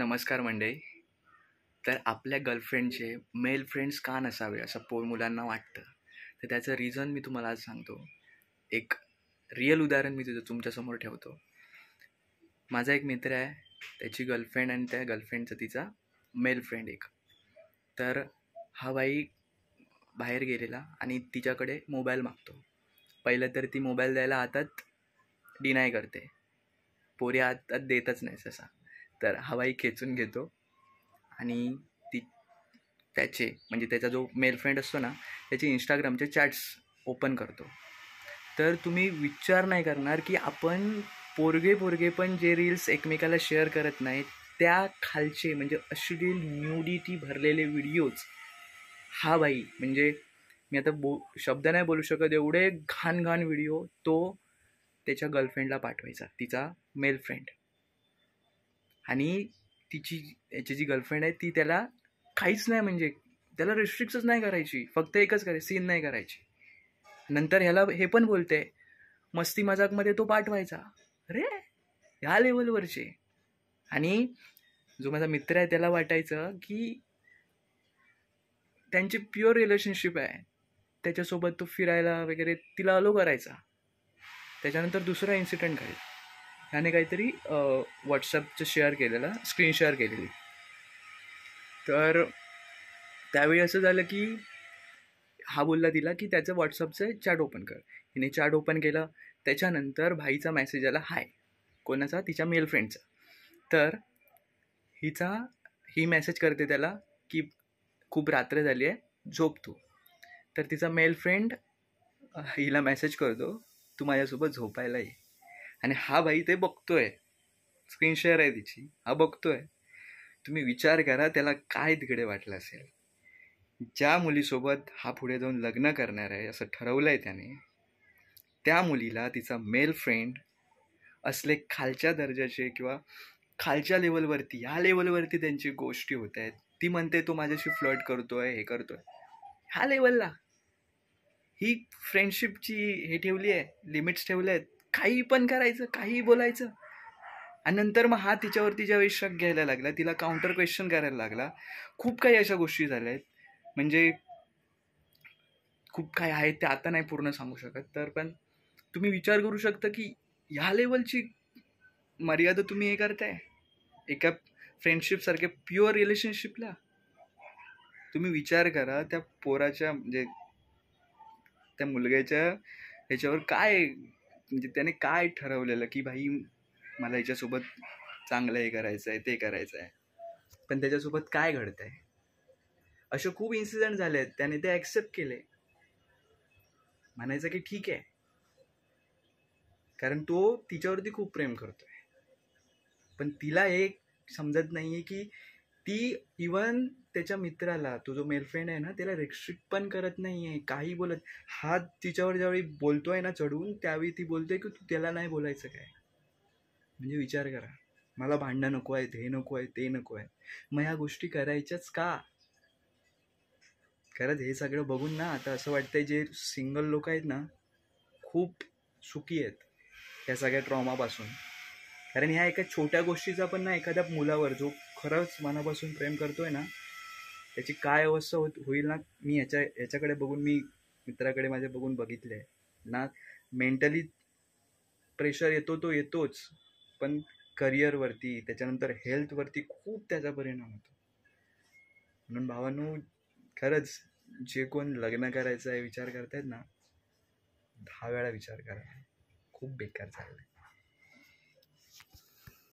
नमस्कार मंडळी. तर आपल्या गर्लफ्रेंडचे मेल फ्रेंड्स का नसावे असं मुलांना वाटतं. तर त्याचं रिझन मी तुम्हाला आज सांगतो. एक रिअल उदाहरण मी तुमच्यासमोर ठेवतो. माझा एक मित्र आहे, त्याची गर्लफ्रेंड आणि त्या गर्लफ्रेंडचा तिचा मेल फ्रेंड एक. तर हा बाई बाहेर गेलेला आणि तिच्याकडे मोबाईल मागतो. पहिलं तर ती मोबाईल द्यायला हातात डिनाय करते, पोरी हातात देतच नाही तसा. तर हा बाई खेचून घेतो आणि त्याचा जो मेल फ्रेंड असतो ना, त्याचे इंस्टाग्रामचे चॅट्स ओपन करतो. तर तुम्ही विचार नाही करणार की आपण पोरगे पण जे रील्स एकमेकाला शेअर करत नाहीत त्या खालचे म्हणजे अश्लील न्यूडिटी भरलेले व्हिडिओज हा बाई, म्हणजे मी आता शब्द नाही बोलू शकत, एवढे घाण व्हिडिओ तो त्याच्या गर्लफ्रेंडला पाठवायचा, तिचा मेल फ्रेंड. आणि याची जी गर्लफ्रेंड आहे ती त्याला काहीच नाही, म्हणजे त्याला रिस्ट्रिक्टच नाही करायची, फक्त एकच करायची, सीन नाही करायची. नंतर ह्याला हे पण बोलते, मस्ती मजाकमध्ये तो पाठवायचा. अरे ह्या लेवलवरचे. आणि जो माझा मित्र आहे त्याला वाटायचं की त्यांची प्युअर रिलेशनशिप आहे, त्याच्यासोबत तो फिरायला वगैरे तिला अलो करायचा. त्याच्यानंतर दुसरा इन्सिडेंट घडेल, ह्याने काहीतरी व्हॉट्सअपचं शेअर केलेलं, स्क्रीन शेअर केलेली. तर त्यावेळी असं झालं की हा बोलला तिला की त्याचं व्हॉट्सअपचं चॅट ओपन कर. हिने चॅट ओपन केलं. त्याच्यानंतर भाईचा मेसेज आला, हाय. कोणाचा? तिच्या मेल फ्रेंडचा. तर ही मेसेज करते त्याला की खूप रात्र झाली आहे, झोप तू. तर तिचा मेल फ्रेंड हिला मेसेज करतो, तू माझ्यासोबत झोपायला ये. आणि हा भाई ते बघतोय, स्क्रीन शेअर आहे तिची, हा बघतोय. तुम्ही विचार करा त्याला काय तिकडे वाटलं असेल. ज्या मुलीसोबत हा पुढे जाऊन लग्न करणार आहे असं ठरवलंय त्याने, त्या मुलीला तिचा मेल फ्रेंड असले खालच्या दर्जाचे किंवा खालच्या लेवलवरती, ह्या लेवलवरती त्यांची गोष्टी होत आहेत. ती म्हणते तो माझ्याशी फ्लर्ट करतोय, हे करतोय. ह्या लेवलला ही फ्रेंडशिपची हे ठेवली आहे, लिमिट्स ठेवले आहेत. काही पण करायचं, काही बोलायचं. आणि नंतर मग हा तिच्यावरती ज्यावेळी शक घ्यायला लागला, तिला काउंटर क्वेश्चन करायला लागला. खूप काही अशा गोष्टी झाल्या आहेत, म्हणजे खूप काय आहे ते आता नाही पूर्ण सांगू शकत. तर पण तुम्ही विचार करू शकता की ह्या लेवलची मर्यादा तुम्ही हे करताय एका फ्रेंडशिप सारख्या प्युअर रिलेशनशिपला. तुम्ही विचार करा त्या पोराच्या, म्हणजे त्या मुलग्याच्या ह्याच्यावर काय, म्हणजे त्याने काय ठरवलेलं की भाई मला याच्यासोबत चांगलं हे करायचं आहे, ते करायचं आहे. पण त्याच्यासोबत काय घडतंय. असे खूप इन्सिडेंट झाले आहेत. त्याने ते ॲक्सेप्ट केले, म्हणायचं की ठीक आहे, कारण तो तिच्यावरती खूप प्रेम करतोय. पण तिला एक समजत नाहीये की ती इवन त्याच्या मित्राला, तो जो मेल फ्रेंड आहे ना, त्याला रिस्ट्रिक्ट पण करत नाहीये, काही बोलत. हा तिच्यावर ज्यावेळी बोलतोय ना चढून, त्यावेळी ती बोलते की तू त्याला नाही बोलायचं काय. म्हणजे विचार करा, मला भांडणं नको आहेत, हे नको आहे, ते नको आहे, मग ह्या गोष्टी करायच्याच का. खरंच हे सगळं बघून ना आता असं वाटतंय जे सिंगल लोक आहेत ना खूप सुखी आहेत या सगळ्या ट्रॉमापासून. कारण ह्या एका छोट्या गोष्टीचा पण ना, एखाद्या मुलावर जो खरंच मनापासून प्रेम करतोय ना, त्याची काय अवस्था होईल ना. मी ह्याच्याकडे बघून, मी मित्राकडे माझ्या बघून बघितले ना. मेंटली प्रेशर येतो, तो येतोच, पण करिअरवरती, त्याच्यानंतर हेल्थवरती खूप त्याचा परिणाम होतो. म्हणून भावांनो, खरंच जे कोण लग्न करायचं आहे विचार करतायत ना, 10 वेळा विचार करा. खूप बेकार चाललंय.